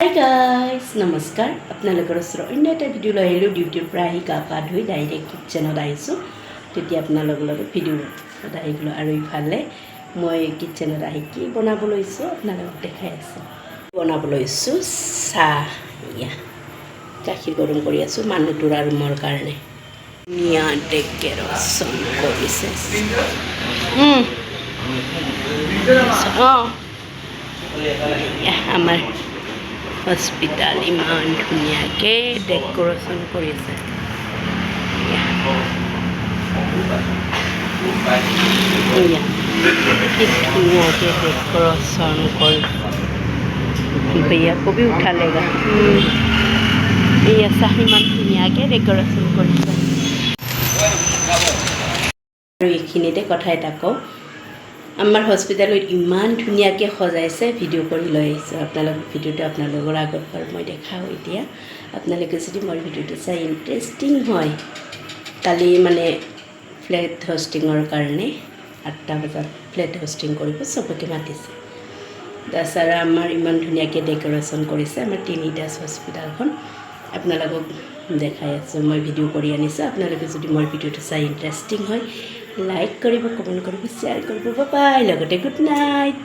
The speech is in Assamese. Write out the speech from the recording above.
হাই গাইজ নমস্কাৰ আপোনালোকৰ ওচৰত অন্য এটা ভিডিঅ' লৈ আহিলোঁ ডিউটিৰ পৰা আহি গা পা ধুই ডাইৰেক্ট কিটচেনত আহিছোঁ তেতিয়া আপোনালোকৰ লগত ভিডিঅ'ত আহি গ'লোঁ আৰু ইফালে মই কিটচেনত আহি কি বনাব লৈছোঁ আপোনালোকক দেখাই আছোঁ বনাব লৈছোঁ চাহ গাখীৰ গৰম কৰি আছোঁ মানুহটোৰ আৰু মোৰ কাৰণে ধুনীয়া ডেকৰেশ্যন কৰিছে আমাৰ হস্পিটাল ইমান ধুনীয়াকৈ ডেকৰেশ্যন কৰিছে কি ধুনীয়াকৈ ডেকৰেশ্যন কৰি भैया को भी उठा लेगा ये ऐसा इमान धुनीयाকৈ ডেকৰেশ্যন কৰিছে আৰু এইখিনিতে কথা এটা কওঁ আমাৰ হস্পিটালত ইমান ধুনীয়াকৈ সজাইছে ভিডিঅ' কৰি লৈ আহিছোঁ আপোনালোকৰ ভিডিঅ'টো আপোনালোকৰ আগত বাৰু মই দেখাওঁ এতিয়া আপোনালোকে যদি মোৰ ভিডিঅ'টো চাই ইণ্টাৰেষ্টিং হয় কালি মানে ফ্লেট হোষ্টিঙৰ কাৰণে 8টা বজাত ফ্লেট হোষ্টিং কৰিব চবকে মাতিছে দাসাৰা আমাৰ ইমান ধুনীয়াকৈ ডেকৰেশ্যন কৰিছে আমাৰ তিনিটাছ হস্পিটালখন আপোনালোকক দেখাই আছোঁ মই ভিডিঅ' কৰি আনিছোঁ আপোনালোকে যদি মোৰ ভিডিঅ'টো চাই ইণ্টাৰেষ্টিং হয় লাইক কৰিব কমেণ্ট কৰিব শ্বেয়াৰ কৰিব বাই লগতে গুড নাইট